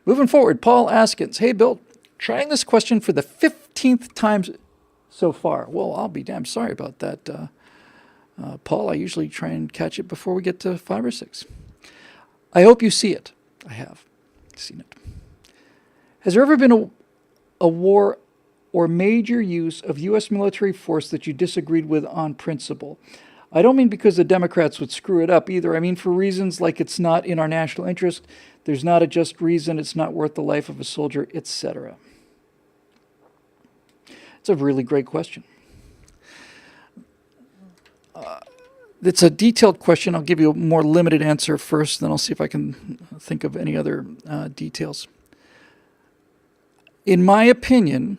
Moving forward, Paul Askins. Hey, Bill, trying this question for the 15th time so far. Well, I'll be damn sorry about that, Paul. I usually try and catch it before we get to 5 or 6. I hope you see it. I have seen it. Has there ever been a war or major use of U.S. military force that you disagreed with on principle? I don't mean because the Democrats would screw it up either. I mean for reasons like it's not in our national interest, there's not a just reason, it's not worth the life of a soldier, etc. It's a really great question. It's a detailed question. I'll give you a more limited answer first, then I'll see if I can think of any other details. In my opinion,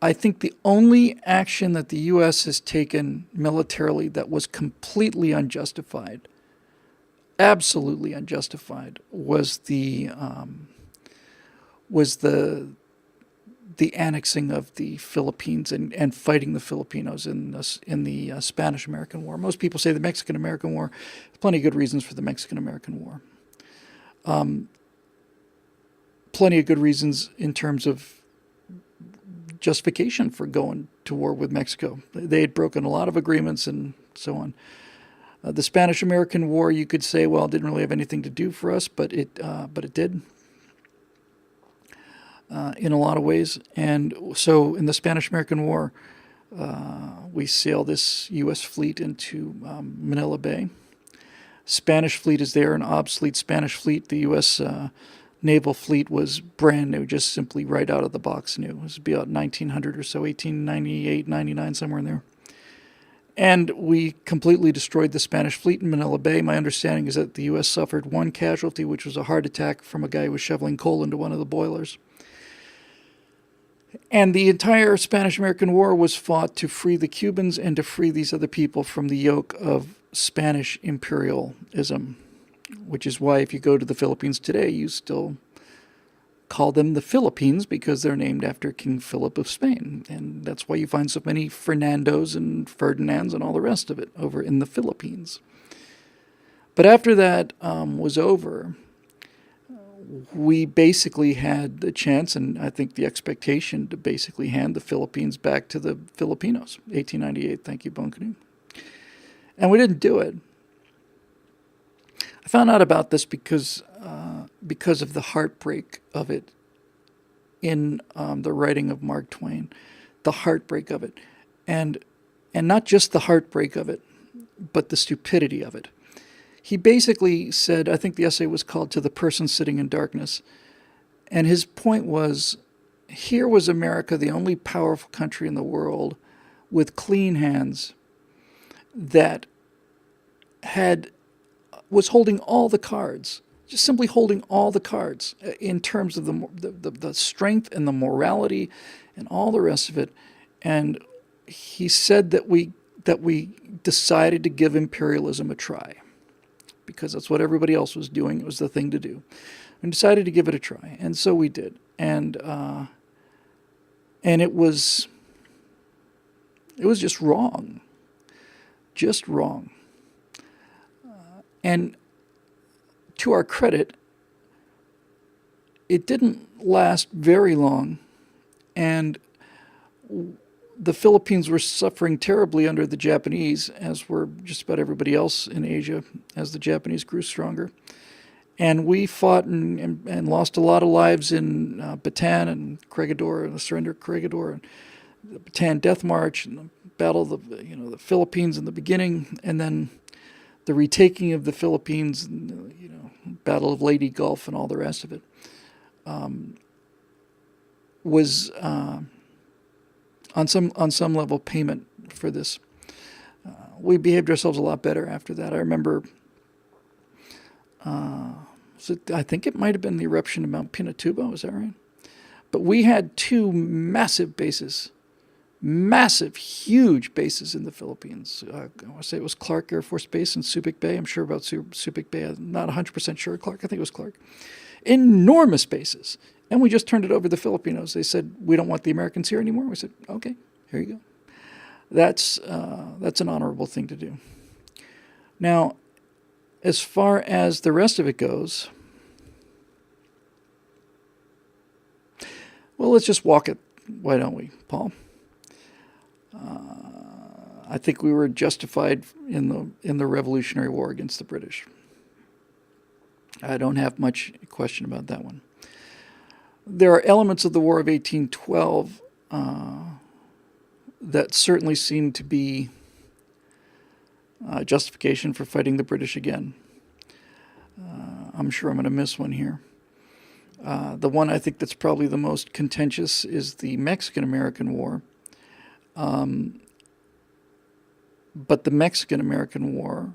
I think the only action that the U.S. has taken militarily that was completely unjustified, absolutely unjustified, was the annexing of the Philippines and fighting the Filipinos in the Spanish-American War. Most people say the Mexican-American War. Plenty of good reasons for the Mexican-American War. Plenty of good reasons in terms of justification for going to war with Mexico. They had broken a lot of agreements and so on. The Spanish-American War, you could say, well, it didn't really have anything to do for us, but it did. In a lot of ways. And so in the Spanish-American War, we sailed this U.S. fleet into Manila Bay. Spanish fleet is there, an obsolete Spanish fleet. The U.S. Naval fleet was brand new, just simply right out of the box new. It was about 1900 or so, 1898, 99, somewhere in there. And we completely destroyed the Spanish fleet in Manila Bay. My understanding is that the U.S. suffered one casualty, which was a heart attack from a guy who was shoveling coal into one of the boilers. And the entire Spanish-American War was fought to free the Cubans and to free these other people from the yoke of Spanish imperialism, which is why if you go to the Philippines today, you still call them the Philippines because they're named after King Philip of Spain. And that's why you find so many Fernandos and Ferdinands and all the rest of it over in the Philippines. But after that was over, we basically had the chance, and I think the expectation, to basically hand the Philippines back to the Filipinos. 1898, thank you, Bone Canoe. And we didn't do it. I found out about this because of the heartbreak of it in the writing of Mark Twain. The heartbreak of it. And not just the heartbreak of it, but the stupidity of it. He basically said, I think the essay was called To the Person Sitting in Darkness. And his point was, here was America, the only powerful country in the world with clean hands that was holding all the cards, just simply holding all the cards in terms of the strength and the morality and all the rest of it. And he said that we decided to give imperialism a try, because that's what everybody else was doing. It was the thing to do. And decided to give it a try. And so we did. And it was just wrong. Just wrong. And to our credit, it didn't last very long. And the Philippines were suffering terribly under the Japanese, as were just about everybody else in Asia, as the Japanese grew stronger. And we fought and lost a lot of lives in Bataan and Corregidor, and the surrender of Corregidor, and the Bataan Death March, and the Battle of the Philippines in the beginning, and then the retaking of the Philippines, Battle of Leyte Gulf, and all the rest of it, was on some level payment for this. We behaved ourselves a lot better after that. I remember, I think it might have been the eruption of Mount Pinatubo, is that right? But we had two massive bases, huge bases in the Philippines. I want to say it was Clark Air Force Base in Subic Bay. I'm sure about Subic Bay. I'm not 100% sure. Clark, I think it was Clark. Enormous bases. And we just turned it over to the Filipinos. They said, we don't want the Americans here anymore. We said, okay, here you go. That's an honorable thing to do. Now, as far as the rest of it goes, Well, let's just walk it. Why don't we, Paul? I think we were justified in the Revolutionary War against the British. I don't have much question about that one. There are elements of the War of 1812 that certainly seem to be justification for fighting the British again. I'm sure I'm going to miss one here. The one I think that's probably the most contentious is the Mexican-American War. But the Mexican-American War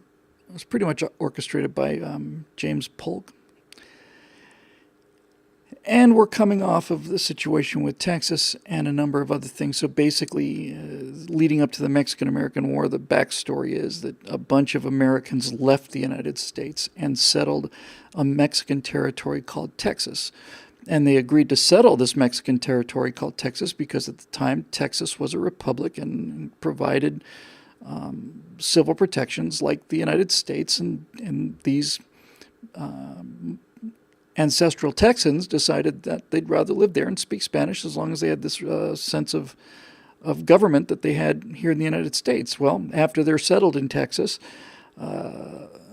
was pretty much orchestrated by James Polk. And we're coming off of the situation with Texas and a number of other things. So basically, leading up to the Mexican-American War, the backstory is that a bunch of Americans left the United States and settled a Mexican territory called Texas. And they agreed to settle this Mexican territory called Texas because at the time Texas was a republic and provided civil protections like the United States, and these ancestral Texans decided that they'd rather live there and speak Spanish as long as they had this sense of government that they had here in the United States. Well, after they're settled in Texas,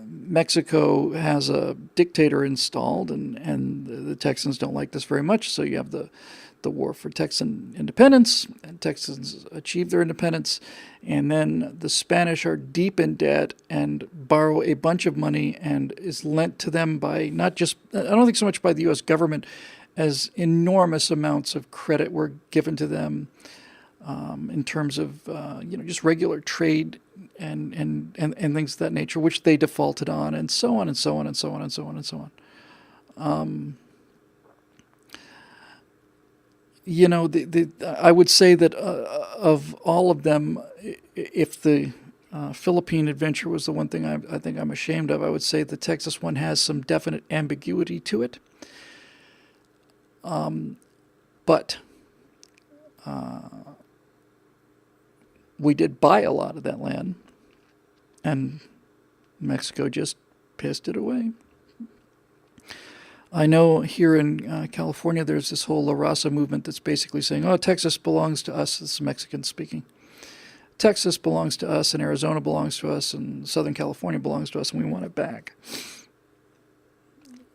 Mexico has a dictator installed, and the Texans don't like this very much, so you have the war for Texan independence, and Texans achieve their independence, and then the Spanish are deep in debt and borrow a bunch of money and is lent to them by not just, I don't think so much by the U.S. government, as enormous amounts of credit were given to them in terms of just regular trade and things of that nature, which they defaulted on, and so on and so on and so on and so on and so on. I would say that of all of them, if the Philippine adventure was the one thing I think I'm ashamed of, I would say the Texas one has some definite ambiguity to it. But we did buy a lot of that land, and Mexico just pissed it away. I know here in California there's this whole La Raza movement that's basically saying, oh, Texas belongs to us. This is Mexican speaking. Texas belongs to us, and Arizona belongs to us, and Southern California belongs to us, and we want it back.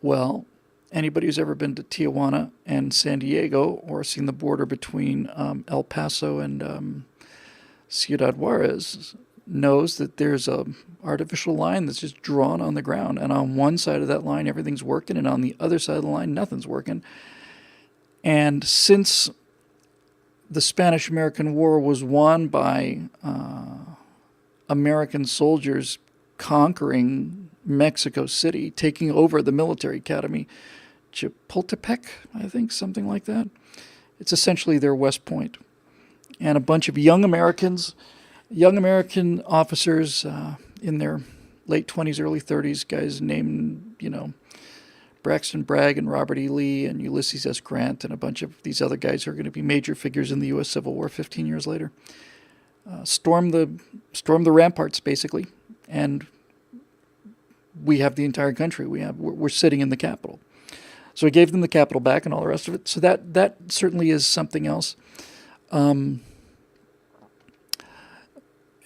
Well, anybody who's ever been to Tijuana and San Diego or seen the border between El Paso and Ciudad Juarez knows that there's a artificial line that's just drawn on the ground, and on one side of that line everything's working, and on the other side of the line nothing's working. And since the Spanish-American War was won by American soldiers conquering Mexico City, taking over the military academy, Chapultepec, I think, something like that. It's essentially their West Point. And a bunch of young American officers in their late 20s, early 30s, guys named, Braxton Bragg and Robert E. Lee and Ulysses S. Grant and a bunch of these other guys who are going to be major figures in the U.S. Civil War 15 years later, storm the ramparts, basically, and we have the entire country. We're sitting in the Capitol. So he gave them the Capitol back and all the rest of it. So that certainly is something else.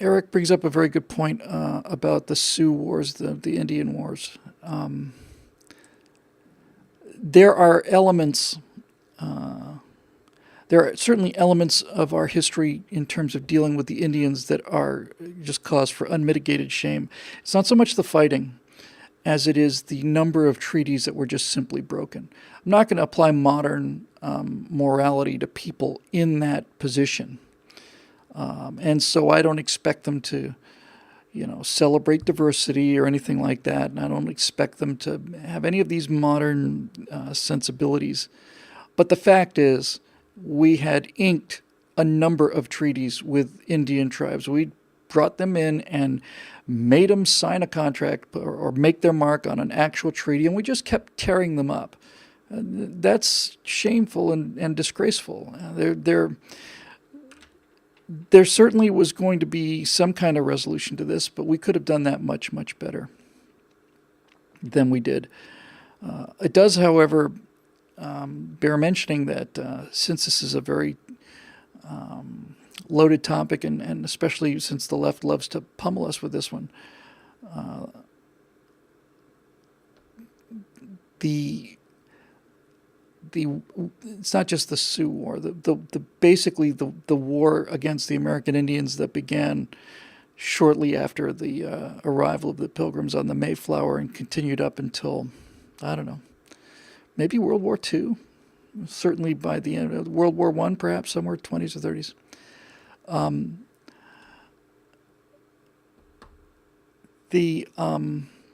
Eric brings up a very good point about the Sioux Wars, the Indian Wars. There are certainly elements of our history in terms of dealing with the Indians that are just cause for unmitigated shame. It's not so much the fighting as it is the number of treaties that were just simply broken. I'm not going to apply modern morality to people in that position. And so I don't expect them to, celebrate diversity or anything like that. And I don't expect them to have any of these modern sensibilities. But the fact is, we had inked a number of treaties with Indian tribes. We brought them in and made them sign a contract or make their mark on an actual treaty, and we just kept tearing them up. That's shameful and disgraceful. There certainly was going to be some kind of resolution to this, but we could have done that much, much better than we did. It does, however, bear mentioning that since this is a very loaded topic, and especially since the left loves to pummel us with this one, the it's not just the Sioux War. Basically the war against the American Indians that began shortly after the arrival of the Pilgrims on the Mayflower and continued up until, I don't know, maybe World War II. Certainly by the end of World War I, perhaps somewhere 20s or 30s.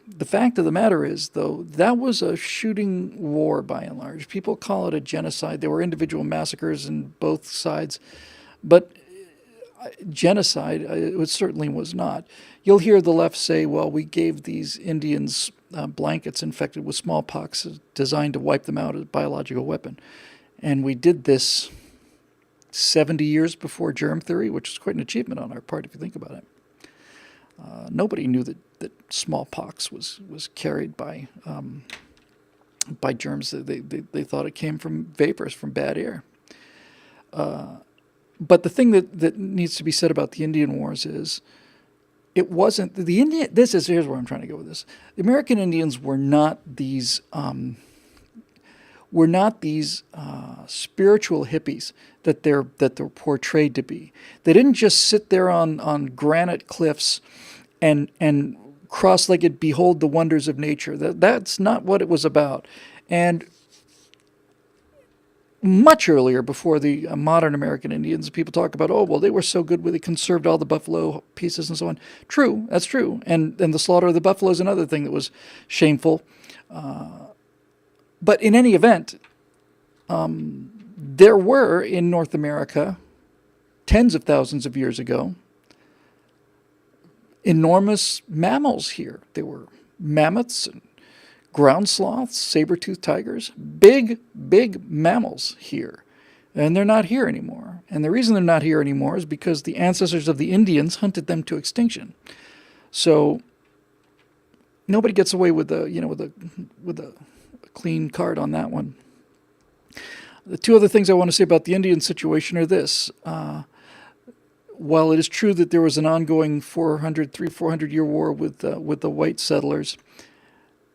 The fact of the matter is, though, that was a shooting war by and large. People call it a genocide. There were individual massacres in both sides, but genocide, it certainly was not. You'll hear the left say, well, we gave these Indians blankets infected with smallpox designed to wipe them out as a biological weapon. And we did this 70 years before germ theory, which is quite an achievement on our part if you think about it. Nobody knew that smallpox was carried by germs. They thought it came from vapors, from bad air. But the thing that needs to be said about the Indian Wars is it wasn't the Indian. Here's where I'm trying to go with this. The American Indians were not these spiritual hippies that they're portrayed to be. They didn't just sit there on granite cliffs and cross-legged behold the wonders of nature. That's not what it was about. And much earlier, before the modern American Indians, people talk about, oh, well, they were so good where they conserved all the buffalo pieces and so on. True, that's true. And the slaughter of the buffalo is another thing that was shameful. But in any event, there were in North America, tens of thousands of years ago, enormous mammals here. There were mammoths and ground sloths, saber-toothed tigers, big mammals here. And they're not here anymore. And the reason they're not here anymore is because the ancestors of the Indians hunted them to extinction. So nobody gets away with a clean card on that one. The two other things I want to say about the Indian situation are this. While it is true that there was an ongoing 400-year war with the white settlers,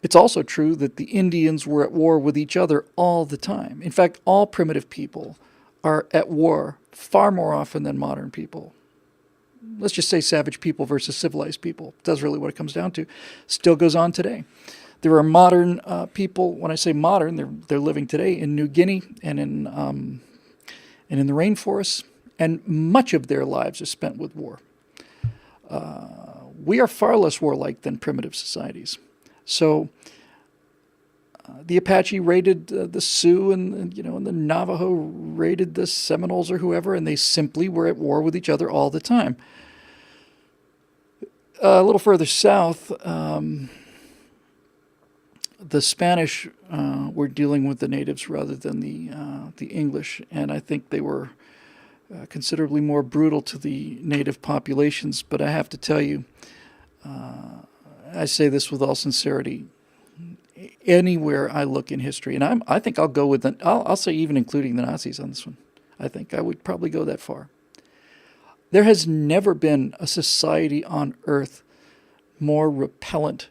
it's also true that the Indians were at war with each other all the time. In fact, all primitive people are at war far more often than modern people. Let's just say savage people versus civilized people. That's really what it comes down to. Still goes on today. There are modern people. When I say modern, they're living today in New Guinea and in the rainforests, and much of their lives are spent with war. We are far less warlike than primitive societies. So the Apache raided the Sioux, and the Navajo raided the Seminoles or whoever, and they simply were at war with each other all the time. A little further south, the Spanish were dealing with the natives rather than the English, and I think they were considerably more brutal to the native populations. But I have to tell you, I say this with all sincerity, anywhere I look in history, and I think I'll go with I'll say even including the Nazis on this one. I think I would probably go that far. There has never been a society on Earth more repellent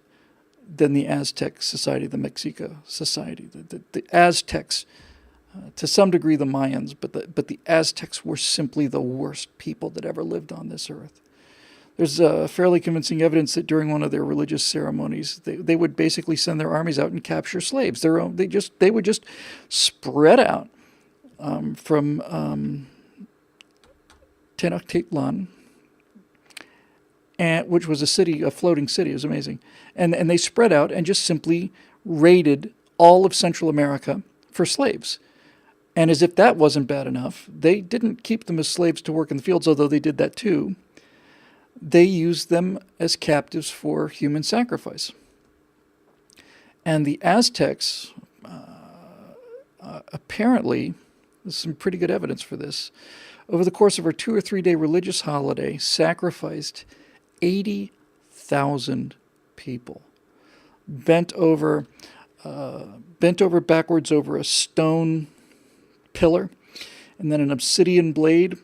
than the Aztec society, the Mexica society. The Aztecs, to some degree the Mayans, but the Aztecs were simply the worst people that ever lived on this earth. There's fairly convincing evidence that during one of their religious ceremonies, they would basically send their armies out and capture slaves. They would just spread out from Tenochtitlan, which was a floating city. It was amazing. And they spread out and just simply raided all of Central America for slaves. And as if that wasn't bad enough, they didn't keep them as slaves to work in the fields, although they did that too. They used them as captives for human sacrifice. And the Aztecs, apparently, there's some pretty good evidence for this, over the course of a 2 or 3 day religious holiday, sacrificed 80,000 people, bent over bent over backwards over a stone pillar, and then an obsidian blade,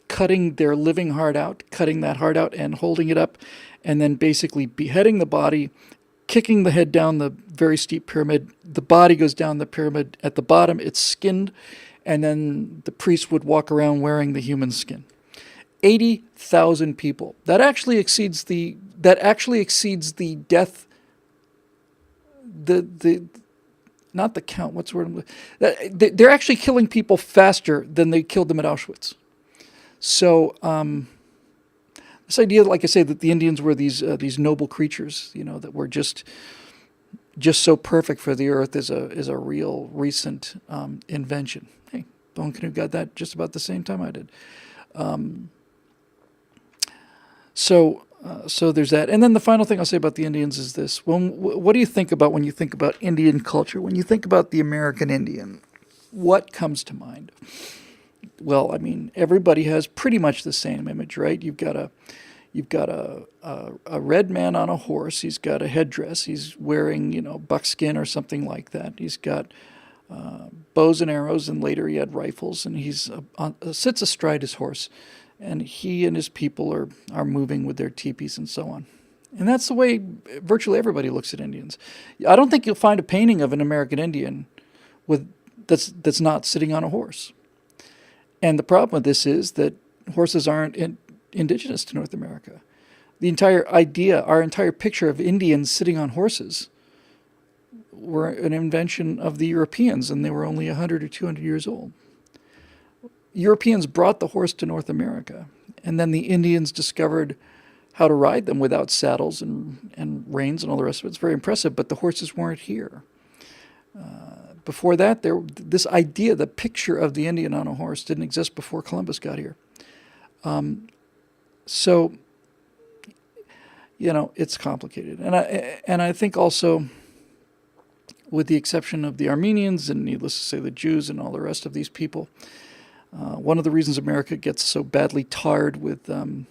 cutting their living heart out, cutting that heart out and holding it up, and then basically beheading the body, kicking the head down the very steep pyramid. The body goes down the pyramid. At the bottom, it's skinned, and then the priest would walk around wearing the human skin. 80,000 people. That actually exceeds the death. The not the count. What's the word? They're actually killing people faster than they killed them at Auschwitz. So this idea, like I say, that the Indians were these noble creatures, that were just so perfect for the earth, is a real recent invention. Hey, Bone Canoe got that just about the same time I did. So there's that. And then the final thing I'll say about the Indians is this. Well, what do you think about when you think about Indian culture? When you think about the American Indian, what comes to mind? Well, I mean, everybody has pretty much the same image, right? You've got a red man on a horse. He's got a headdress. He's wearing, buckskin or something like that. He's got bows and arrows, and later he had rifles, and he's sits astride his horse. And he and his people are moving with their teepees and so on. And that's the way virtually everybody looks at Indians. I don't think you'll find a painting of an American Indian that's not sitting on a horse. And the problem with this is that horses aren't indigenous to North America. The entire idea, our entire picture of Indians sitting on horses were an invention of the Europeans, and they were only 100 or 200 years old. Europeans brought the horse to North America, and then the Indians discovered how to ride them without saddles and reins and all the rest of it. It's very impressive, but the horses weren't here. Before that, this idea, the picture of the Indian on a horse, didn't exist before Columbus got here. So, it's complicated. And I think also, with the exception of the Armenians and, needless to say, the Jews and all the rest of these people, one of the reasons America gets so badly tarred with, and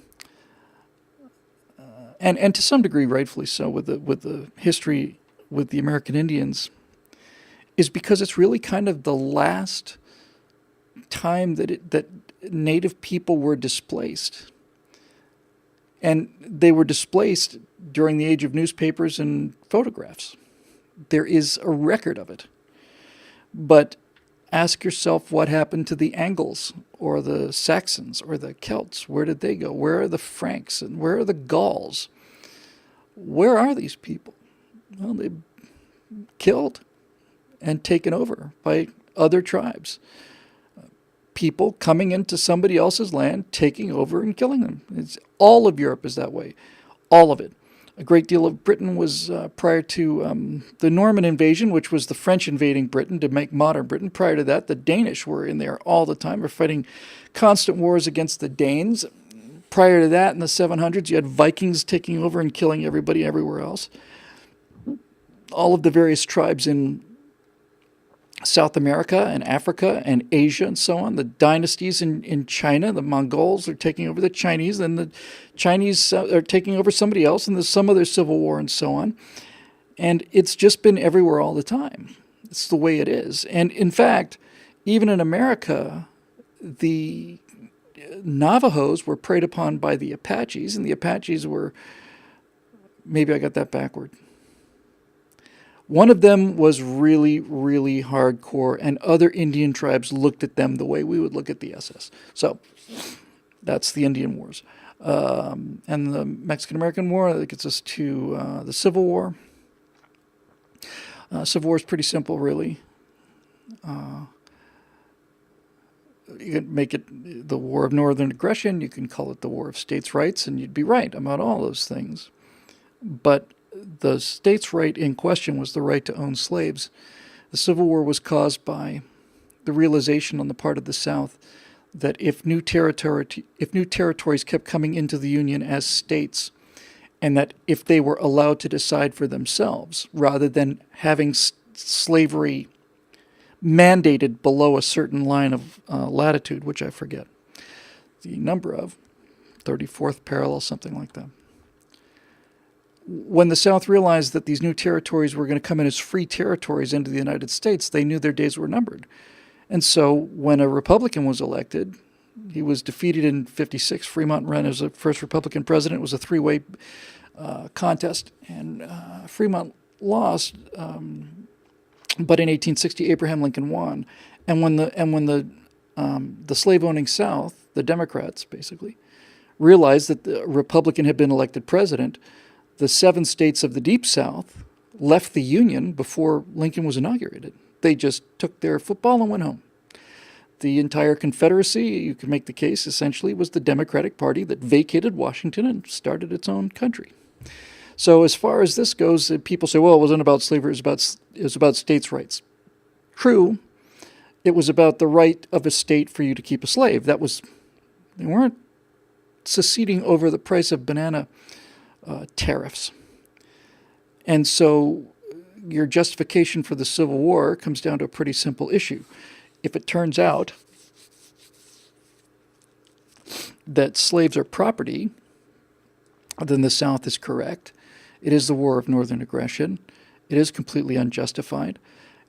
to some degree rightfully so, with the history with the American Indians, is because it's really kind of the last time that Native people were displaced. And they were displaced during the age of newspapers and photographs. There is a record of it. But ask yourself what happened to the Angles or the Saxons or the Celts. Where did they go? Where are the Franks and where are the Gauls? Where are these people? Well, they killed and taken over by other tribes. People coming into somebody else's land, taking over and killing them. All of Europe is that way. All of it. A great deal of Britain was prior to the Norman invasion, which was the French invading Britain to make modern Britain. Prior to that, the Danish were in there all the time. We're fighting constant wars against the Danes. Prior to that, in the 700s, you had Vikings taking over and killing everybody everywhere else. All of the various tribes in South America and Africa and Asia and so on. The dynasties in China, the Mongols are taking over the Chinese, and the Chinese are taking over somebody else, and there's some other civil war and so on. And it's just been everywhere all the time. It's the way it is. And in fact, even in America, the Navajos were preyed upon by the Apaches, and the Apaches were, maybe I got that backward. One of them was really, really hardcore, and other Indian tribes looked at them the way we would look at the SS. So that's the Indian Wars. And the Mexican-American War, that gets us to the Civil War. Civil War is pretty simple, really. You can make it the War of Northern Aggression. You can call it the War of States' Rights, and you'd be right about all those things. But the states' right in question was the right to own slaves. The Civil War was caused by the realization on the part of the South that if new territories kept coming into the Union as states, and that if they were allowed to decide for themselves, rather than having slavery mandated below a certain line of latitude, which I forget the number of, 34th parallel, something like that. when the South realized that these new territories were going to come in as free territories into the United States, they knew their days were numbered. And so when a Republican was elected, he was defeated in 56. Fremont ran as the first Republican president. It was a three-way contest, and Fremont lost. But in 1860, Abraham Lincoln won. And when the slave-owning South, the Democrats basically, realized that the Republican had been elected president, the 7 states of the Deep South left the Union before Lincoln was inaugurated. They just took their football and went home. The entire Confederacy, you could make the case, essentially was the Democratic Party that vacated Washington and started its own country. So as far as this goes, people say, well, it wasn't about slavery, it was about states' rights. True, it was about the right of a state for you to keep a slave. They weren't seceding over the price of banana tariffs. And so your justification for the Civil War comes down to a pretty simple issue. If it turns out that slaves are property, then the South is correct. It is the war of northern aggression. It is completely unjustified.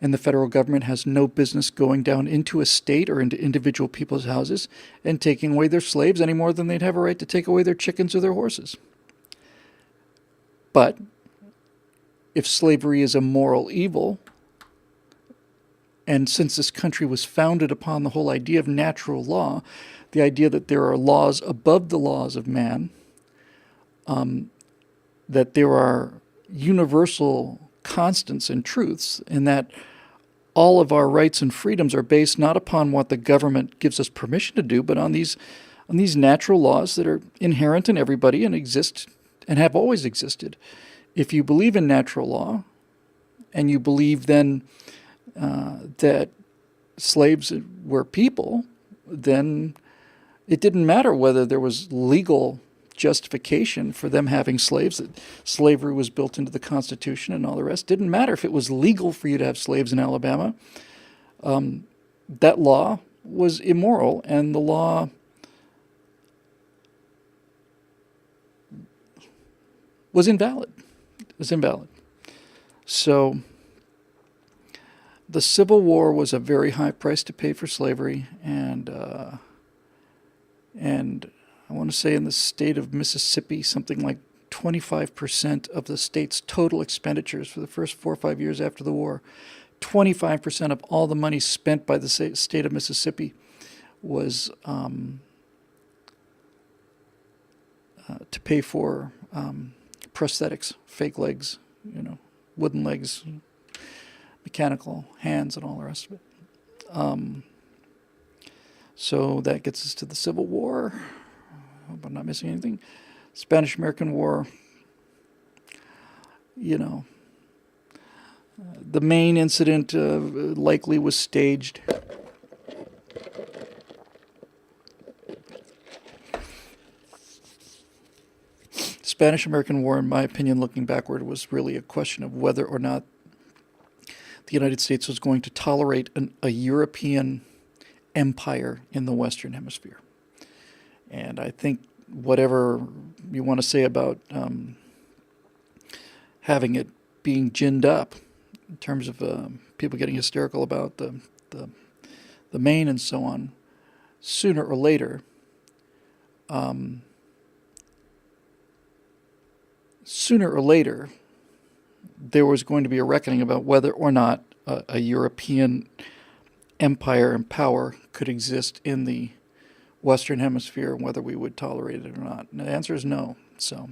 And the federal government has no business going down into a state or into individual people's houses and taking away their slaves any more than they'd have a right to take away their chickens or their horses. But if slavery is a moral evil, and since this country was founded upon the whole idea of natural law, the idea that there are laws above the laws of man, that there are universal constants and truths, and that all of our rights and freedoms are based not upon what the government gives us permission to do, but on these natural laws that are inherent in everybody and exist and have always existed. If you believe in natural law, and you believe then that slaves were people, then it didn't matter whether there was legal justification for them having slaves, that slavery was built into the Constitution and all the rest. It didn't matter if it was legal for you to have slaves in Alabama. That law was immoral, and the law was invalid. It was invalid. So the Civil War was a very high price to pay for slavery, and I want to say in the state of Mississippi, something like 25% of the state's total expenditures for the first 4 or 5 years after the war, 25% of all the money spent by the state of Mississippi was to pay for prosthetics, fake legs, wooden legs, mechanical hands, and all the rest of it. So that gets us to the Civil War. I hope I'm not missing anything. Spanish-American War. The main incident likely was staged. Spanish-American War, in my opinion, looking backward, was really a question of whether or not the United States was going to tolerate a European empire in the Western Hemisphere. And I think whatever you want to say about having it being ginned up, in terms of people getting hysterical about the Maine and so on, sooner or later, there was going to be a reckoning about whether or not a European empire and power could exist in the Western Hemisphere, and whether we would tolerate it or not. And the answer is no. So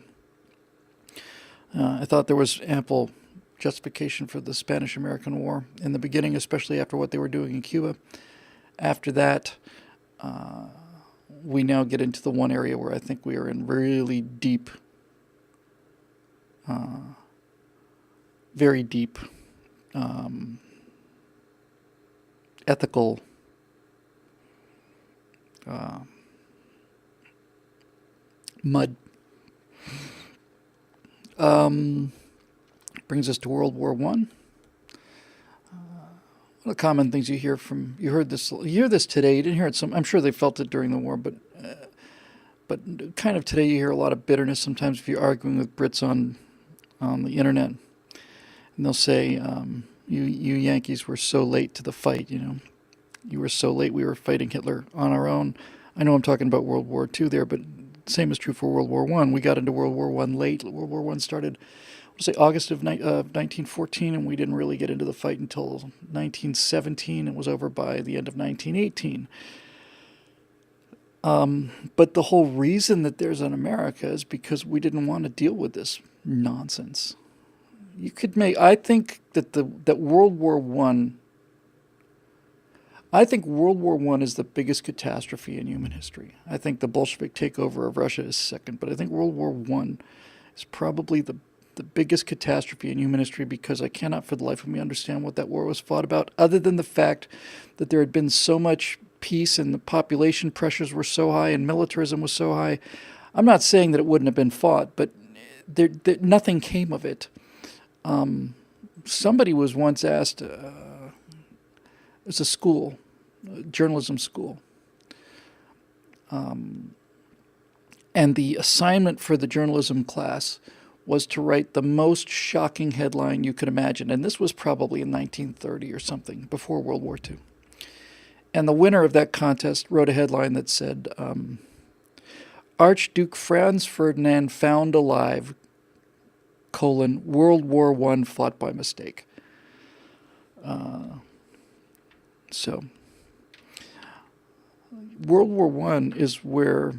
I thought there was ample justification for the Spanish-American War in the beginning, especially after what they were doing in Cuba. After that, we now get into the one area where I think we are in really deep, very deep ethical mud. Brings us to World War I. One of the common things you hear you hear this today. You didn't hear it I'm sure they felt it during the war, but kind of today you hear a lot of bitterness sometimes if you're arguing with Brits on on the internet, and they'll say, you Yankees were so late to the fight, You were so late, we were fighting Hitler on our own. I know I'm talking about World War II there, but same is true for World War I. We got into World War I late. World War I started, August of 1914, and we didn't really get into the fight until 1917. It was over by the end of 1918. But the whole reason that there's an America is because we didn't want to deal with this nonsense. I think that World War One. I think World War I is the biggest catastrophe in human history. I think the Bolshevik takeover of Russia is second, but I think World War I is probably the biggest catastrophe in human history, because I cannot for the life of me understand what that war was fought about, other than the fact that there had been so much peace and the population pressures were so high and militarism was so high. I'm not saying that it wouldn't have been fought, but nothing came of it. Somebody was once asked, it's a school, a journalism school, and the assignment for the journalism class was to write the most shocking headline you could imagine. And this was probably in 1930 or something, before World War II. And the winner of that contest wrote a headline that said, Archduke Franz Ferdinand found alive, World War I fought by mistake. So World War I is where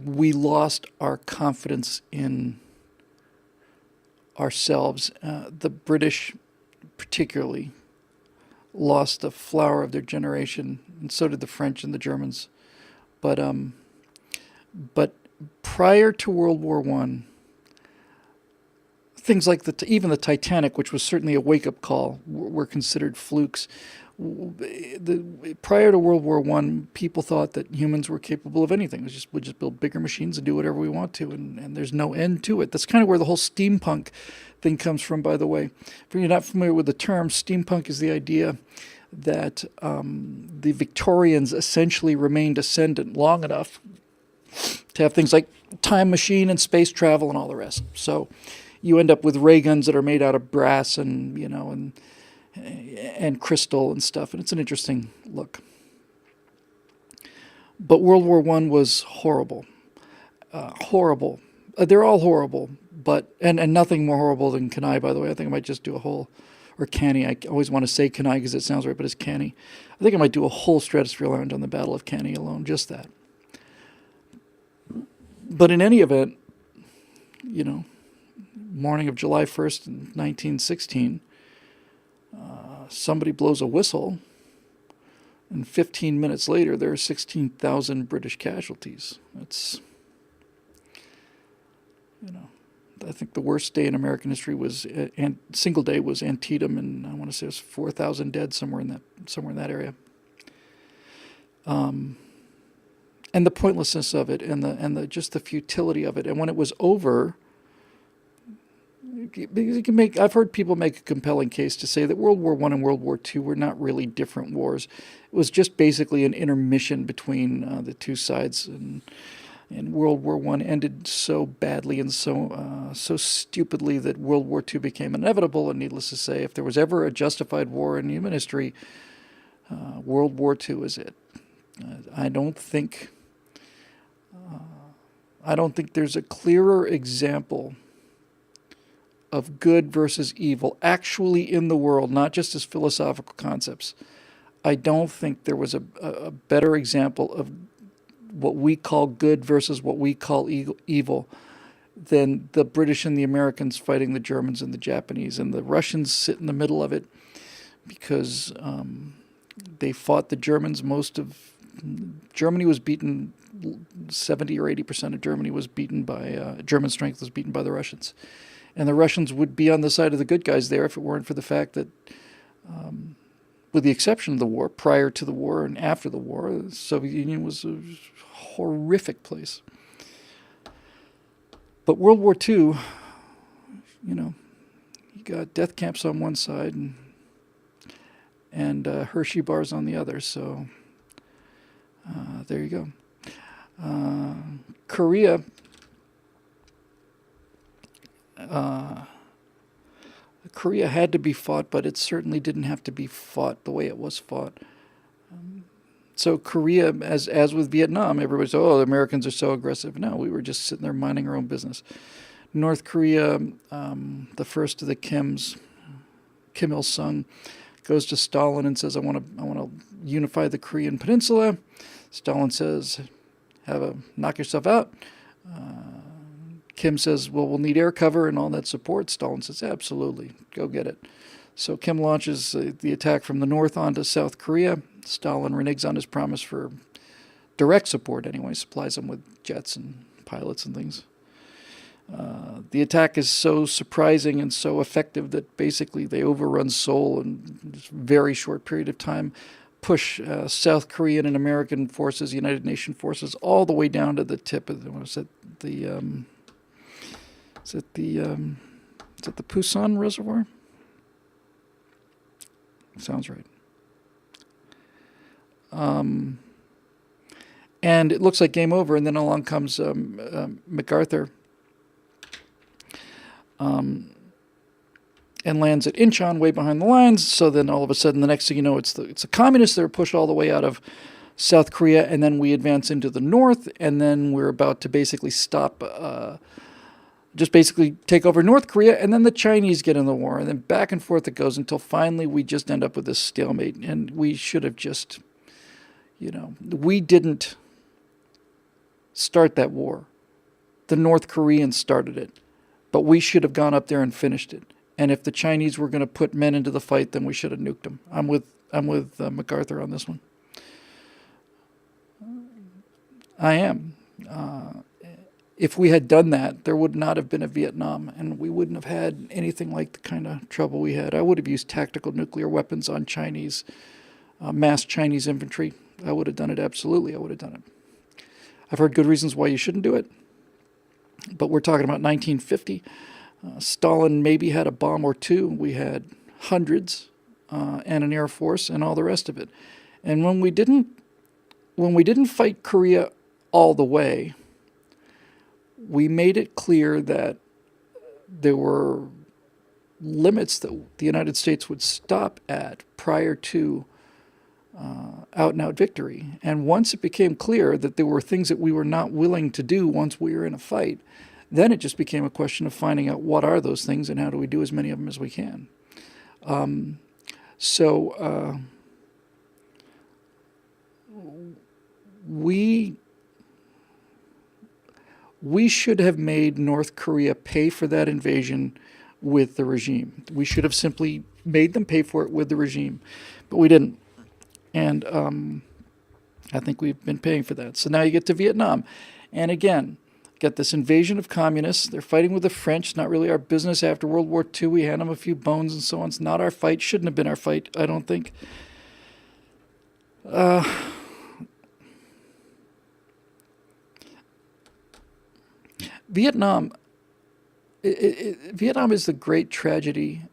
we lost our confidence in ourselves. The British particularly lost the flower of their generation, and so did the French and the Germans. But prior to World War I, things like even the Titanic, which was certainly a wake-up call, were considered flukes. Prior to World War I, people thought that humans were capable of anything. We'll just build bigger machines and do whatever we want to, and there's no end to it. That's kind of where the whole steampunk thing comes from, by the way. If you're not familiar with the term, steampunk is the idea that the Victorians essentially remained ascendant long enough to have things like time machine and space travel and all the rest. So you end up with ray guns that are made out of brass and crystal and stuff, and it's an interesting look. But World War I was horrible. Horrible. They're all horrible, but and nothing more horrible than Kenai, by the way. I think I might just do a whole, or Canny. I always want to say Kenai because it sounds right, but it's Canny. I think I might do a whole Stratosphere Lounge on the Battle of Canny alone, just that. But in any event, morning of July 1st, 1916, somebody blows a whistle, and 15 minutes later, there are 16,000 British casualties. That's, I think the worst day in American history was, single day was Antietam, and I want to say it was 4,000 dead, somewhere in that area. And the pointlessness of it, and just the futility of it, and when it was over. I've heard people make a compelling case to say that World War I and World War II were not really different wars. It was just basically an intermission between the two sides, and World War I ended so badly and so stupidly that World War II became inevitable. And needless to say, if there was ever a justified war in human history, World War II is it. I don't think there's a clearer example of good versus evil actually in the world, not just as philosophical concepts. I don't think there was a better example of what we call good versus what we call evil than the British and the Americans fighting the Germans and the Japanese. And the Russians sit in the middle of it because they fought the Germans. Germany was beaten, 70 or 80% of Germany was beaten by, German strength was beaten by the Russians. And the Russians would be on the side of the good guys there if it weren't for the fact that, with the exception of the war, prior to the war and after the war, the Soviet Union was a horrific place. But World War II, you got death camps on one side and Hershey bars on the other. So there you go. Korea Korea had to be fought, but it certainly didn't have to be fought the way it was fought. So Korea, as with Vietnam, everybody's, oh, the Americans are so aggressive. No, we were just sitting there minding our own business. North Korea, the first of the Kims, Kim Il-sung, goes to Stalin and says, I want to unify the Korean peninsula. Stalin says, knock yourself out. Kim says, well, we'll need air cover and all that support. Stalin says, absolutely, go get it. So Kim launches the attack from the north onto South Korea. Stalin reneges on his promise for direct support anyway, supplies them with jets and pilots and things. The attack is so surprising and so effective that basically they overrun Seoul in a very short period of time, push South Korean and American forces, United Nations forces, all the way down to the tip of the Pusan Reservoir? Sounds right. And it looks like game over, and then along comes MacArthur and lands at Incheon, way behind the lines. So then all of a sudden, the next thing you know, it's the communists that are pushed all the way out of South Korea, and then we advance into the north, and then we're about to basically just basically take over North Korea, and then the Chinese get in the war, and then back and forth it goes until finally we just end up with this stalemate. And we should have just, we didn't start that war. The North Koreans started it, but we should have gone up there and finished it. And if the Chinese were going to put men into the fight, then we should have nuked them. I'm with MacArthur on this one. I am. If we had done that, there would not have been a Vietnam, and we wouldn't have had anything like the kind of trouble we had. I would have used tactical nuclear weapons on Chinese, mass Chinese infantry. I would have done it, absolutely. I would have done it. I've heard good reasons why you shouldn't do it, but we're talking about 1950. Stalin maybe had a bomb or two. We had hundreds and an air force and all the rest of it. And when we didn't fight Korea all the way, we made it clear that there were limits that the United States would stop at prior to out-and-out victory. And once it became clear that there were things that we were not willing to do once we were in a fight, then it just became a question of finding out what are those things and how do we do as many of them as we can. We should have made North Korea pay for that invasion with the regime. We should have simply made them pay for it with the regime, but we didn't. And I think we've been paying for that. So now you get to Vietnam. And again, get this invasion of communists. They're fighting with the French. Not really our business after World War II. We hand them a few bones and so on. It's not our fight. Shouldn't have been our fight, I don't think. Vietnam is the great tragedy.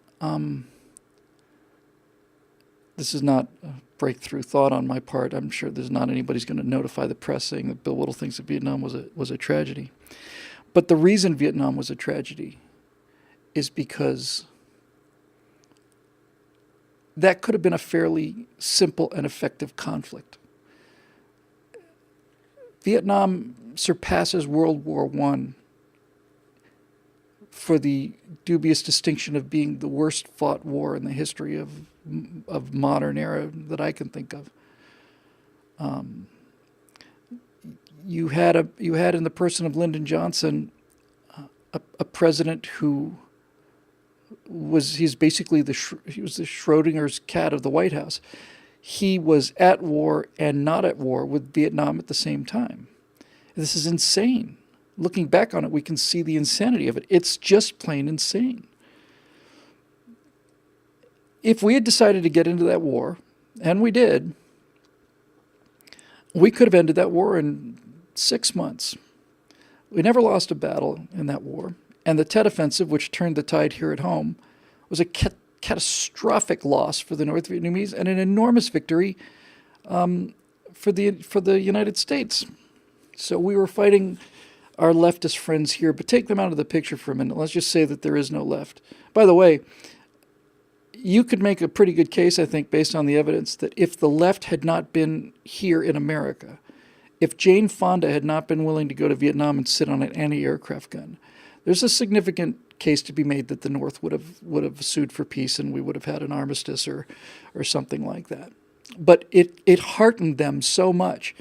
This is not a breakthrough thought on my part. I'm sure there's not anybody's going to notify the press saying that Bill Whittle thinks that Vietnam was a tragedy. But the reason Vietnam was a tragedy is because that could have been a fairly simple and effective conflict. Vietnam surpasses World War I for the dubious distinction of being the worst fought war in the history of modern era that I can think of. You had in the person of Lyndon Johnson a president who he's basically he was the Schrodinger's cat of the White House. He was at war and not at war with Vietnam at the same time. This is insane. Looking back on it, we can see the insanity of it. It's just plain insane. If we had decided to get into that war, and we did, we could have ended that war in 6 months. We never lost a battle in that war. And the Tet Offensive, which turned the tide here at home, was a catastrophic loss for the North Vietnamese and an enormous victory for the United States. So we were fighting our leftist friends here, but take them out of the picture for a minute. Let's just say that there is no left. By the way, you could make a pretty good case, I think, based on the evidence, that if the left had not been here in America, if Jane Fonda had not been willing to go to Vietnam and sit on an anti-aircraft gun, there's a significant case to be made that the North would have sued for peace and we would have had an armistice or something like that. But it heartened them so much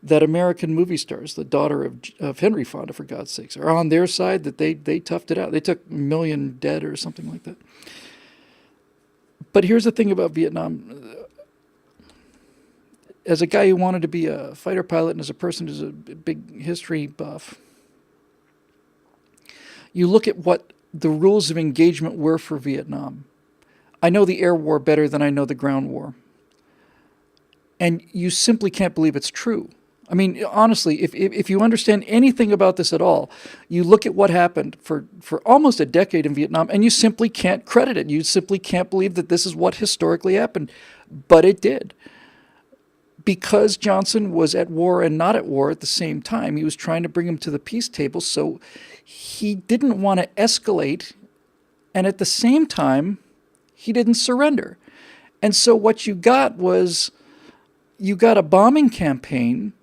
that American movie stars, the daughter of Henry Fonda, for God's sakes, are on their side, that they toughed it out. They took 1 million dead or something like that. But here's the thing about Vietnam. As a guy who wanted to be a fighter pilot and as a person who's a big history buff, you look at what the rules of engagement were for Vietnam. I know the air war better than I know the ground war. And you simply can't believe it's true. I mean, honestly, if you understand anything about this at all, you look at what happened for almost a decade in Vietnam, and you simply can't credit it. You simply can't believe that this is what historically happened. But it did. Because Johnson was at war and not at war at the same time, he was trying to bring him to the peace table, so he didn't want to escalate, and at the same time, he didn't surrender. And so what you got was, you got a bombing campaign,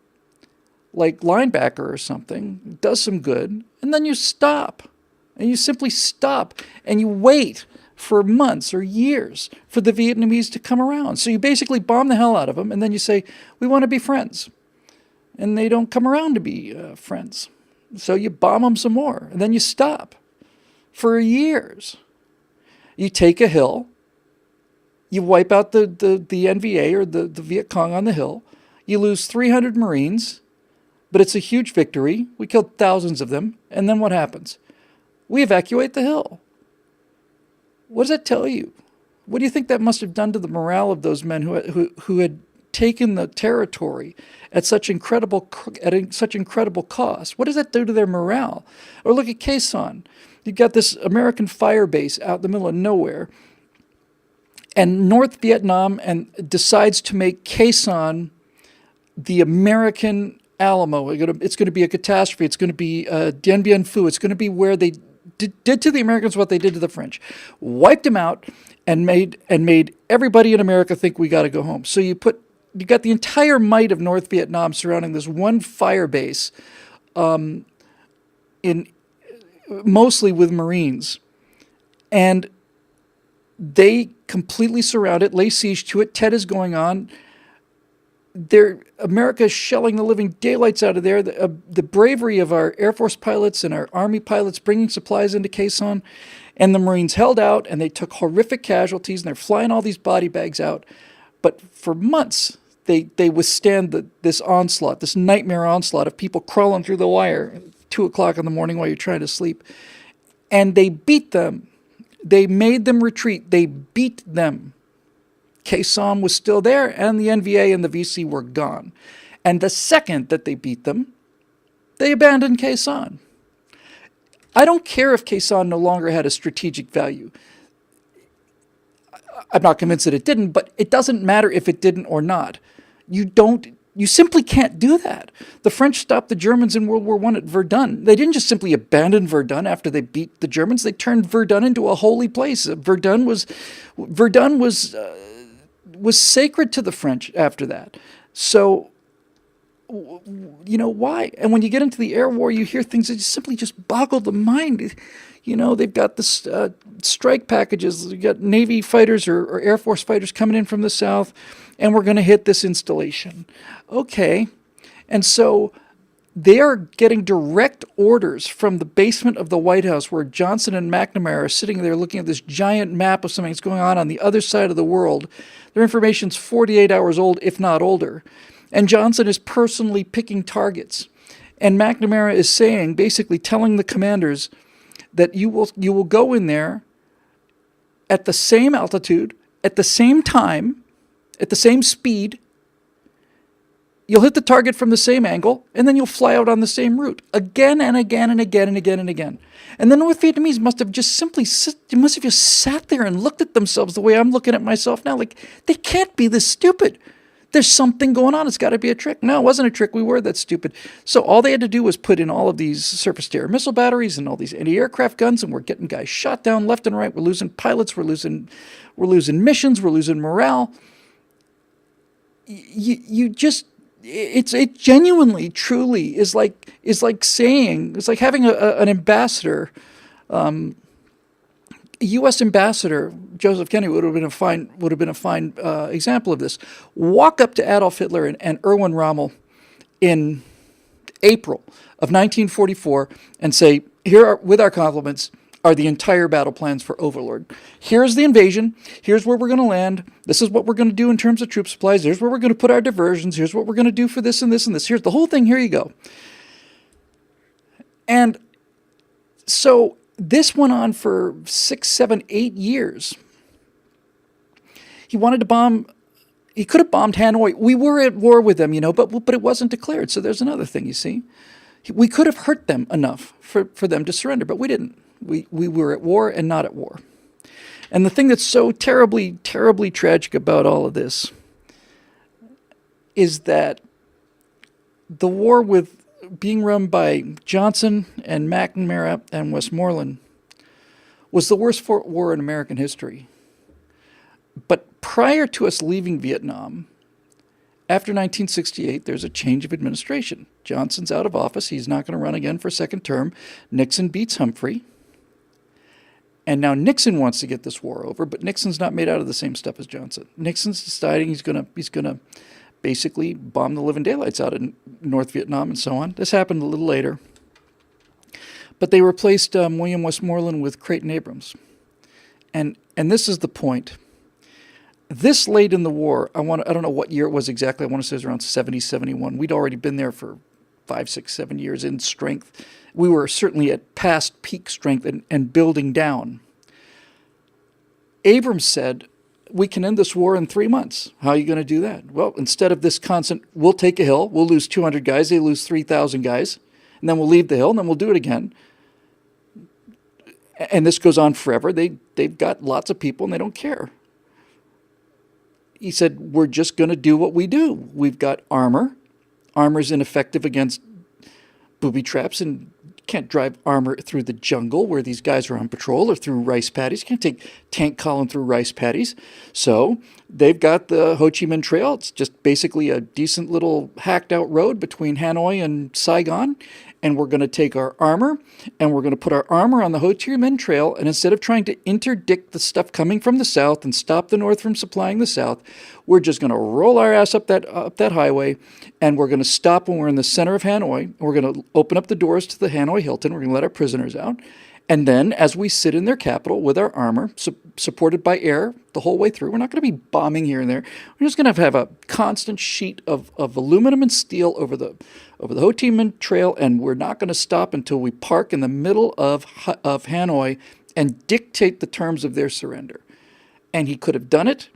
like Linebacker or something, does some good, and then you stop. And you simply stop, and you wait for months or years for the Vietnamese to come around. So you basically bomb the hell out of them, and then you say, we want to be friends. And they don't come around to be friends. So you bomb them some more, and then you stop for years. You take a hill, you wipe out the NVA or the Viet Cong on the hill, you lose 300 Marines, but it's a huge victory. We killed thousands of them, and then what happens? We evacuate the hill. What does that tell you? What do you think that must have done to the morale of those men who had taken the territory at such incredible cost? What does that do to their morale? Or look at Quezon. Son. You've got this American fire base out in the middle of nowhere, and North Vietnam decides to make Quezon the American Alamo. It's going to be a catastrophe. It's going to be Dien Bien Phu. It's going to be where they did to the Americans what they did to the French, wiped them out, and made everybody in America think we got to go home. So you got the entire might of North Vietnam surrounding this one fire base, mostly with Marines, and they completely surround it, lay siege to it. Tet is going on. America is shelling the living daylights out of there. The bravery of our Air Force pilots and our Army pilots bringing supplies into Quezon, and the Marines held out, and they took horrific casualties, and they're flying all these body bags out. But for months, they withstand this onslaught, this nightmare onslaught of people crawling through the wire at 2 o'clock in the morning while you're trying to sleep. And they beat them. They made them retreat. They beat them. Quezon was still there, and the NVA and the VC were gone. And the second that they beat them, they abandoned Quezon. I don't care if Quezon no longer had a strategic value. I'm not convinced that it didn't, but it doesn't matter if it didn't or not. You simply can't do that. The French stopped the Germans in World War I at Verdun. They didn't just simply abandon Verdun after they beat the Germans. They turned Verdun into a holy place. Verdun was sacred to the French after that. So, why? And when you get into the air war, you hear things that simply just boggle the mind. They've got this strike packages. You've got Navy fighters or Air Force fighters coming in from the south, and we're going to hit this installation. Okay. And so they are getting direct orders from the basement of the White House, where Johnson and McNamara are sitting there looking at this giant map of something that's going on the other side of the world. Their information's 48 hours old, if not older. And Johnson is personally picking targets. And McNamara is basically telling the commanders that you will go in there at the same altitude, at the same time, at the same speed. You'll hit the target from the same angle, and then you'll fly out on the same route again and again and again and again and again. And the North Vietnamese must have just sat there and looked at themselves the way I'm looking at myself now. Like, they can't be this stupid. There's something going on. It's got to be a trick. No, it wasn't a trick. We were that stupid. So all they had to do was put in all of these surface-to-air missile batteries and all these anti-aircraft guns, and we're getting guys shot down left and right. We're losing pilots. We're losing missions. We're losing morale. It genuinely, truly is like saying, it's like having an ambassador. U.S. ambassador Joseph Kennedy would have been a fine example of this. Walk up to Adolf Hitler and Erwin Rommel in April of 1944 and say, with our compliments, are the entire battle plans for Overlord. Here's the invasion. Here's where we're going to land. This is what we're going to do in terms of troop supplies. Here's where we're going to put our diversions. Here's what we're going to do for this and this and this. Here's the whole thing. Here you go. And so this went on for 6, 7, 8 years. He wanted to bomb. He could have bombed Hanoi. We were at war with them, but it wasn't declared. So there's another thing, you see. We could have hurt them enough for them to surrender, but we didn't. We were at war and not at war. And the thing that's so terribly, terribly tragic about all of this is that the war with being run by Johnson and McNamara and Westmoreland was the worst war in American history. But prior to us leaving Vietnam, after 1968, there's a change of administration. Johnson's out of office. He's not going to run again for a second term. Nixon beats Humphrey. And now Nixon wants to get this war over, but Nixon's not made out of the same stuff as Johnson. Nixon's deciding he's going to basically bomb the living daylights out of North Vietnam and so on. This happened a little later. But they replaced William Westmoreland with Creighton Abrams. And this is the point. This late in the war, I don't know what year it was exactly. I want to say it was around 70, 71. We'd already been there for 5, 6, 7 years in strength. We were certainly at past peak strength and building down. Abrams said, we can end this war in 3 months. How are you going to do that? Well, instead of this constant, we'll take a hill, we'll lose 200 guys, they lose 3,000 guys, and then we'll leave the hill, and then we'll do it again. And this goes on forever. They've got lots of people, and they don't care. He said, we're just going to do what we do. We've got armor. Armor's ineffective against booby traps, and you can't drive armor through the jungle where these guys are on patrol or through rice paddies. You can't take tank column through rice paddies. So they've got the Ho Chi Minh Trail. It's just basically a decent little hacked out road between Hanoi and Saigon. And we're going to take our armor, and we're going to put our armor on the Ho Chi Minh Trail, and instead of trying to interdict the stuff coming from the south and stop the north from supplying the south, we're just going to roll our ass up that highway, and we're going to stop when we're in the center of Hanoi. We're going to open up the doors to the Hanoi Hilton. We're going to let our prisoners out. And then as we sit in their capital with our armor, supported by air the whole way through, we're not going to be bombing here and there. We're just going to have a constant sheet of aluminum and steel over the Ho Chi Minh Trail, and we're not going to stop until we park in the middle of Hanoi and dictate the terms of their surrender. And he could have done it.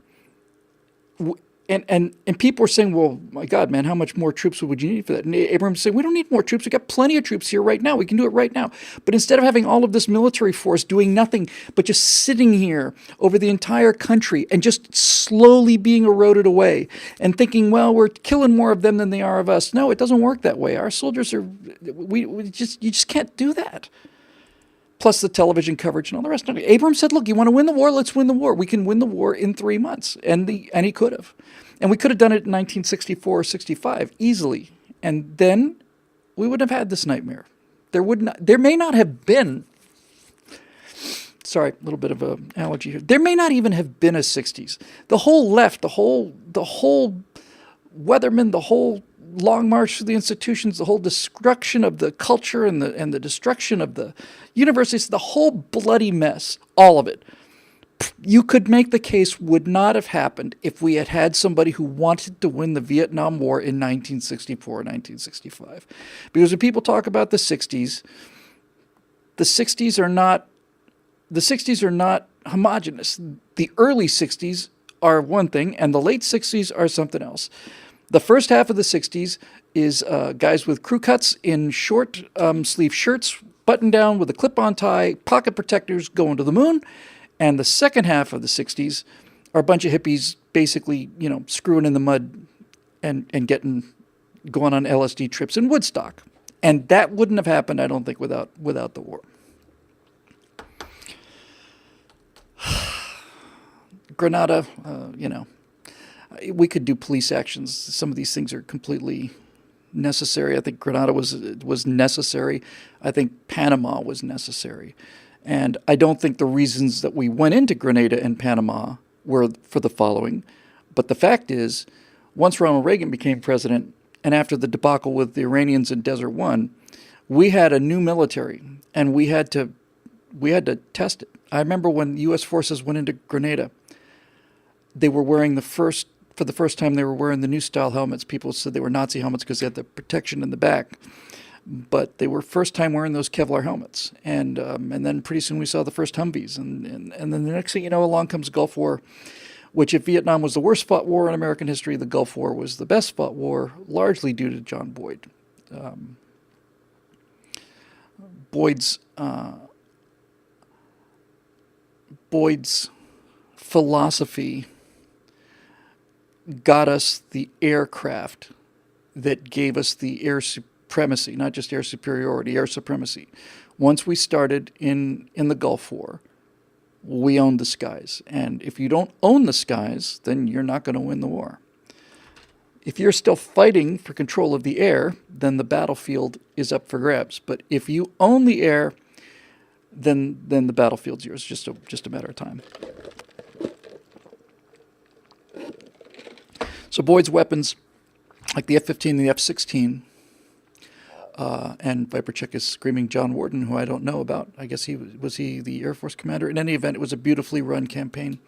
And people were saying, well, my God, man, how much more troops would you need for that? And Abrams said, we don't need more troops. We've got plenty of troops here right now. We can do it right now. But instead of having all of this military force doing nothing but just sitting here over the entire country and just slowly being eroded away and thinking, well, we're killing more of them than they are of us. No, it doesn't work that way. Our soldiers are, you just can't do that. Plus the television coverage and all the rest of it. Abrams said, look, you want to win the war? Let's win the war. We can win the war in 3 months. And he could have. And we could have done it in 1964 or 65 easily. And then we wouldn't have had this nightmare. There may not have been, sorry, a little bit of an allergy here. There may not even have been a 60s. The whole left, the whole Weatherman, the whole Long March through the institutions, the whole destruction of the culture and the destruction of the universities, the whole bloody mess, all of it. You could make the case would not have happened if we had had somebody who wanted to win the Vietnam War in 1964 or 1965. Because when people talk about the 60s are not homogenous. The early 60s are one thing, and the late 60s are something else. The first half of the 60s is guys with crew cuts in short sleeve shirts, buttoned down with a clip-on tie, pocket protectors going to the moon. And the second half of the 60s are a bunch of hippies basically, screwing in the mud and going on LSD trips in Woodstock. And that wouldn't have happened, I don't think, without the war. Grenada, we could do police actions. Some of these things are completely necessary. I think Grenada was necessary. I think Panama was necessary. And I don't think the reasons that we went into Grenada and Panama were for the following. But the fact is, once Ronald Reagan became president, and after the debacle with the Iranians in Desert One, we had a new military, and we had to test it. I remember when U.S. forces went into Grenada, they were wearing for the first time, they were wearing the new style helmets. People said they were Nazi helmets because they had the protection in the back. But they were first time wearing those Kevlar helmets. And then pretty soon we saw the first Humvees. And then the next thing you know, along comes the Gulf War, which if Vietnam was the worst fought war in American history, the Gulf War was the best fought war, largely due to John Boyd. Boyd's philosophy got us the aircraft that gave us the air supremacy, not just air superiority, air supremacy. Once we started in the Gulf War, we owned the skies. And if you don't own the skies, then you're not going to win the war. If you're still fighting for control of the air, then the battlefield is up for grabs. But if you own the air, then the battlefield's yours. Just a matter of time. So Boyd's weapons, like the F-15 and the F-16, and Vipercheck is screaming John Warden, who I don't know about. I guess he was the Air Force commander. In any event, it was a beautifully run campaign.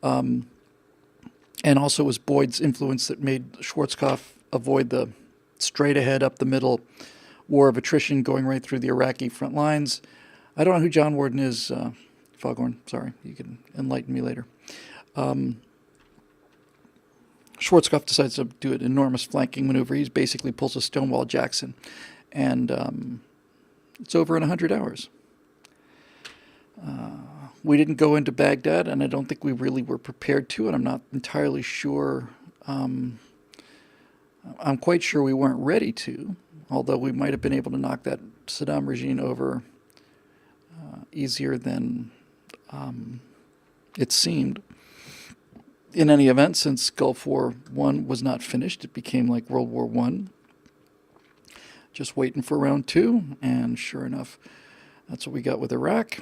And also it was Boyd's influence that made Schwarzkopf avoid the straight ahead up the middle war of attrition going right through the Iraqi front lines. I don't know who John Warden is, Foghorn. Sorry, you can enlighten me later. Schwarzkopf decides to do an enormous flanking maneuver. He basically pulls a Stonewall Jackson, and it's over in 100 hours. We didn't go into Baghdad, and I don't think we really were prepared to, and I'm not entirely sure. I'm quite sure we weren't ready to, although we might have been able to knock that Saddam regime over easier than it seemed. In any event, since Gulf War I was not finished, it became like World War I. Just waiting for round two, and sure enough, that's what we got with Iraq.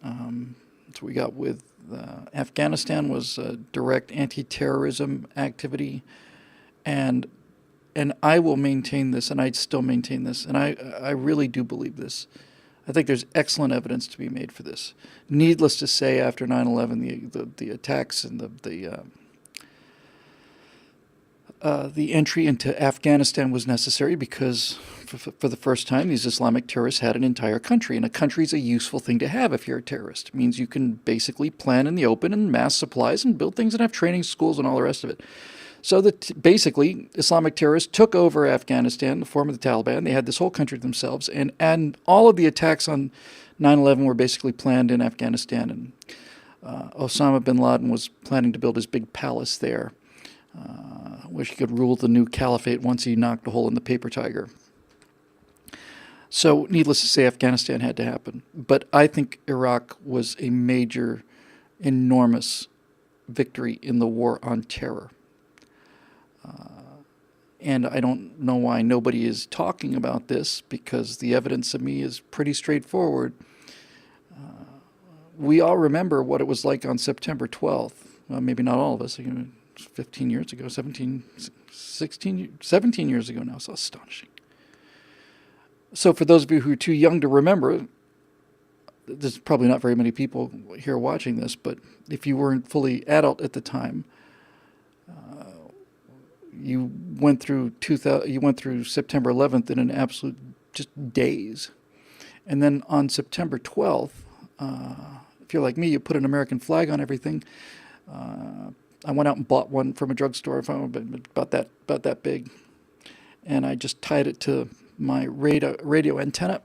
That's what we got with Afghanistan, was direct anti-terrorism activity. And I will maintain this, and I still maintain this, and I really do believe this. I think there's excellent evidence to be made for this. Needless to say, after 9/11, the attacks and the entry into Afghanistan was necessary because for the first time, these Islamic terrorists had an entire country. And a country is a useful thing to have if you're a terrorist. It means you can basically plan in the open and mass supplies and build things and have training schools and all the rest of it. So that basically Islamic terrorists took over Afghanistan in the form of the Taliban. They had this whole country to themselves. And all of the attacks on 9/11 were basically planned in Afghanistan. And Osama bin Laden was planning to build his big palace there, which he could rule the new caliphate once he knocked a hole in the paper tiger. So needless to say, Afghanistan had to happen. But I think Iraq was a major, enormous victory in the war on terror. And I don't know why nobody is talking about this, because the evidence to me is pretty straightforward. We all remember what it was like on September 12th. Well, maybe not all of us. 15 years ago, 17 years ago now. So astonishing. So for those of you who are too young to remember, there's probably not very many people here watching this, but if you weren't fully adult at the time, you went through September 11th in an absolute just daze. And then on September 12th, if you're like me, you put an American flag on everything. I went out and bought one from a drugstore, about that big, and I just tied it to my radio antenna.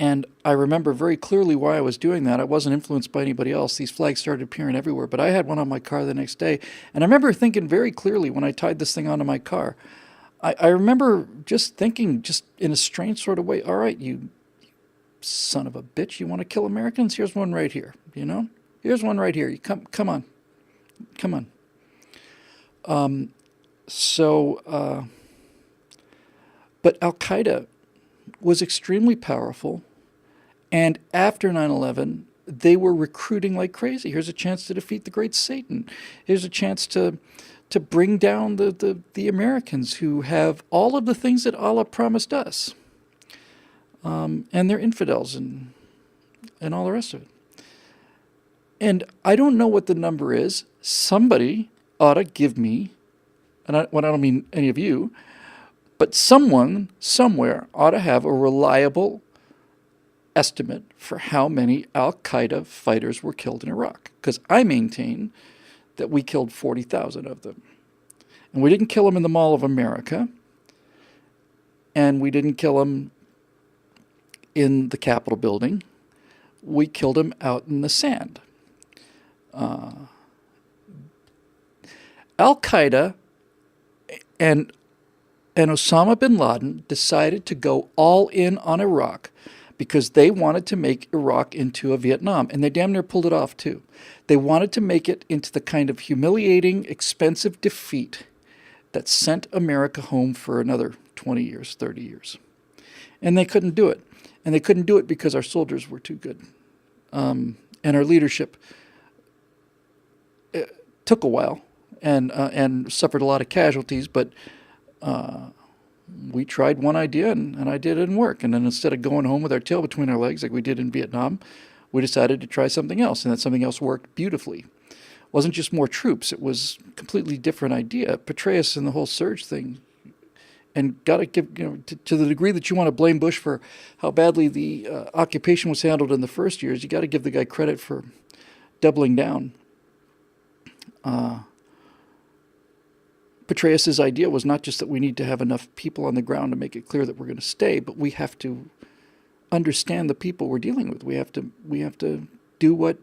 And I remember very clearly why I was doing that. I wasn't influenced by anybody else. These flags started appearing everywhere, but I had one on my car the next day. And I remember thinking very clearly when I tied this thing onto my car, I remember just thinking, just in a strange sort of way, all right, you son of a bitch, you want to kill Americans? Here's one right here, you know? Here's one right here. You come on. Come on. But Al-Qaeda was extremely powerful, and after 9/11, they were recruiting like crazy. Here's a chance to defeat the great Satan. Here's a chance to bring down the Americans who have all of the things that Allah promised us. And they're infidels and all the rest of it. And I don't know what the number is. Somebody ought to give me, and I don't mean any of you, but someone somewhere ought to have a reliable estimate for how many Al-Qaeda fighters were killed in Iraq. Because I maintain that we killed 40,000 of them. And we didn't kill them in the Mall of America. And we didn't kill them in the Capitol building. We killed them out in the sand. Al-Qaeda and Osama bin Laden decided to go all in on Iraq because they wanted to make Iraq into a Vietnam, and they damn near pulled it off too. They wanted to make it into the kind of humiliating, expensive defeat that sent America home for another 20 years, 30 years. And they couldn't do it. And they couldn't do it because our soldiers were too good. And our leadership took a while and suffered a lot of casualties, but we tried one idea and I did it didn't work. And then instead of going home with our tail between our legs like we did in Vietnam, we decided to try something else, and that something else worked beautifully. It wasn't just more troops, it was a completely different idea. Petraeus and the whole surge thing. And got to give, to the degree that you want to blame Bush for how badly the occupation was handled in the first years, you got to give the guy credit for doubling down. Petraeus' idea was not just that we need to have enough people on the ground to make it clear that we're going to stay, but we have to understand the people we're dealing with. We have to do what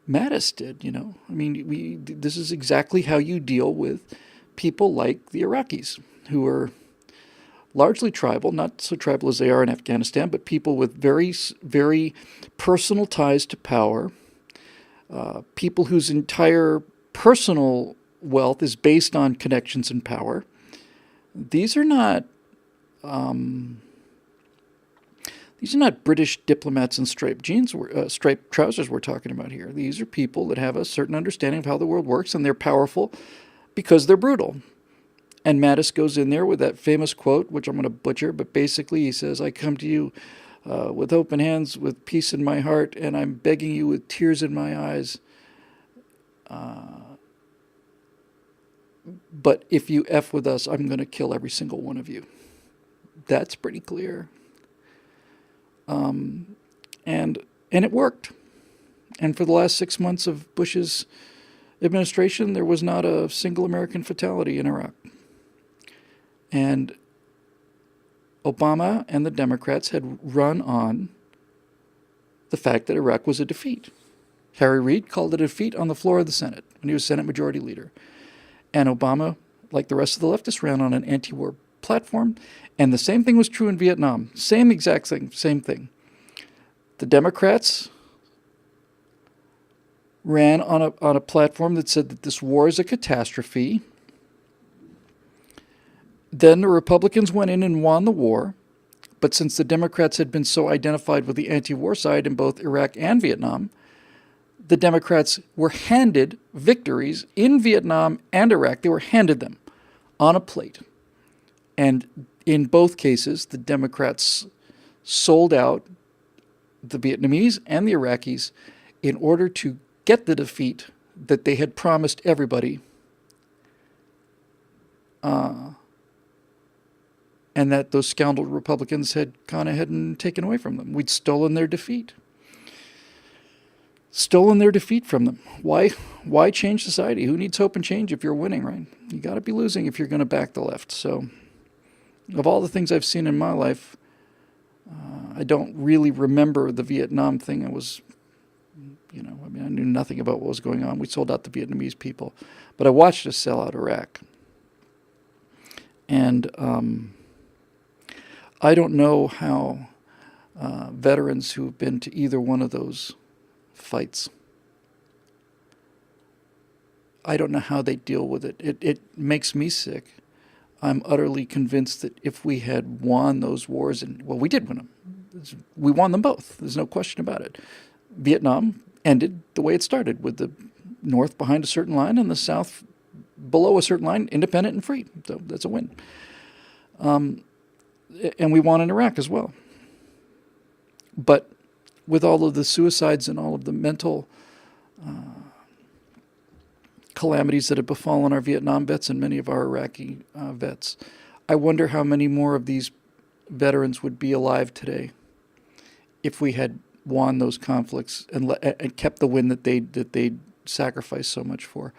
Mattis did. I mean, this is exactly how you deal with people like the Iraqis, who are largely tribal, not so tribal as they are in Afghanistan, but people with very, very personal ties to power, people whose entire personal wealth is based on connections and power. These are not British diplomats in striped jeans, striped trousers we're talking about here. These are people that have a certain understanding of how the world works, and they're powerful because they're brutal. And Mattis goes in there with that famous quote, which I'm going to butcher, but basically he says, I come to you with open hands, with peace in my heart, and I'm begging you with tears in my eyes. But if you F with us, I'm going to kill every single one of you. That's pretty clear. And it worked. And for the last 6 months of Bush's administration, there was not a single American fatality in Iraq. And Obama and the Democrats had run on the fact that Iraq was a defeat. Harry Reid called it a defeat on the floor of the Senate when he was Senate Majority Leader. And Obama, like the rest of the leftists, ran on an anti-war platform. And the same thing was true in Vietnam. Same exact thing, same thing. The Democrats ran on a platform that said that this war is a catastrophe. Then the Republicans went in and won the war. But since the Democrats had been so identified with the anti-war side in both Iraq and Vietnam, the Democrats were handed victories in Vietnam and Iraq. They were handed them on a plate. And in both cases, the Democrats sold out the Vietnamese and the Iraqis in order to get the defeat that they had promised everybody, and that those scoundrel Republicans had gone ahead and taken away from them. We'd stolen their defeat. Stolen their defeat from them. Why change society? Who needs hope and change if you're winning, right? You got to be losing if you're going to back the left. So, of all the things I've seen in my life, I don't really remember the Vietnam thing. I was, I mean, I knew nothing about what was going on. We sold out the Vietnamese people. But I watched us sell out Iraq. And I don't know how veterans who have been to either one of those fights, I don't know how they deal with it. It makes me sick. I'm utterly convinced that if we had won those wars, and well, we did win them. We won them both. There's no question about it. Vietnam ended the way it started, with the North behind a certain line and the South below a certain line, independent and free. So that's a win. And we won in Iraq as well. But with all of the suicides and all of the mental calamities that have befallen our Vietnam vets and many of our Iraqi vets, I wonder how many more of these veterans would be alive today if we had won those conflicts and kept the win that they sacrificed so much for.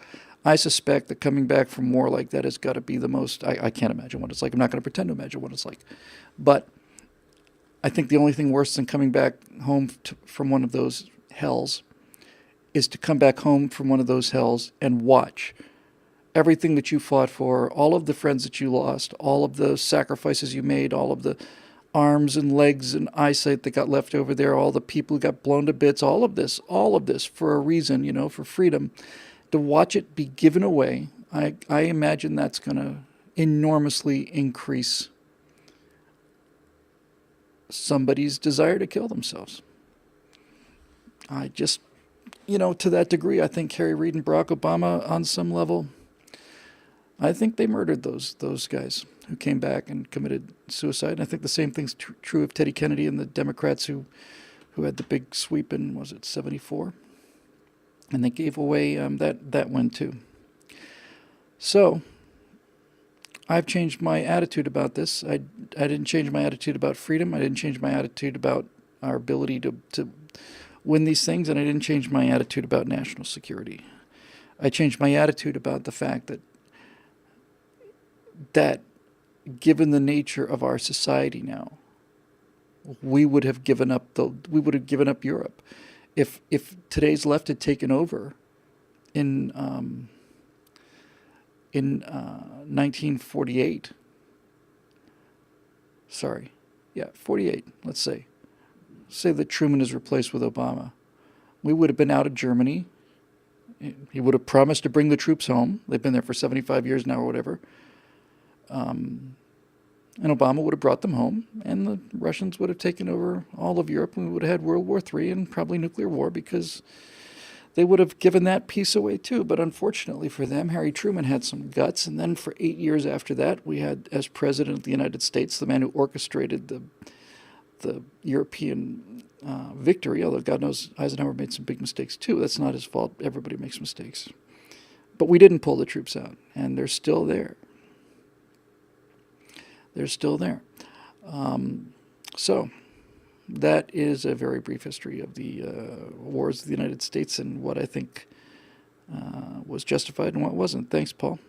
I suspect that coming back from war like that has got to be the most. I can't imagine what it's like. I'm not going to pretend to imagine what it's like, but I think the only thing worse than coming back home from one of those hells is to come back home from one of those hells and watch everything that you fought for, all of the friends that you lost, all of the sacrifices you made, all of the arms and legs and eyesight that got left over there, all the people who got blown to bits, all of this for a reason, for freedom. To watch it be given away, I imagine that's going to enormously increase somebody's desire to kill themselves. I just, to that degree, I think Harry Reid and Barack Obama, on some level, I think they murdered those guys who came back and committed suicide. And I think the same thing's true of Teddy Kennedy and the Democrats who had the big sweep in, was it 74? And they gave away that win too. So I've changed my attitude about this. I didn't change my attitude about freedom. I didn't change my attitude about our ability to win these things, and I didn't change my attitude about national security. I changed my attitude about the fact that given the nature of our society now, we would have given up Europe. If today's left had taken over in 1948, 48, let's say that Truman is replaced with Obama, we would have been out of Germany. He would have promised to bring the troops home. They've been there for 75 years now or whatever. And Obama would have brought them home, and the Russians would have taken over all of Europe, and we would have had World War III and probably nuclear war, because they would have given that piece away too. But unfortunately for them, Harry Truman had some guts, and then for 8 years after that, we had, as President of the United States, the man who orchestrated the European victory, although God knows Eisenhower made some big mistakes too. That's not his fault. Everybody makes mistakes. But we didn't pull the troops out, and they're still there. They're still there. So that is a very brief history of the wars of the United States and what I think was justified and what wasn't. Thanks, Paul.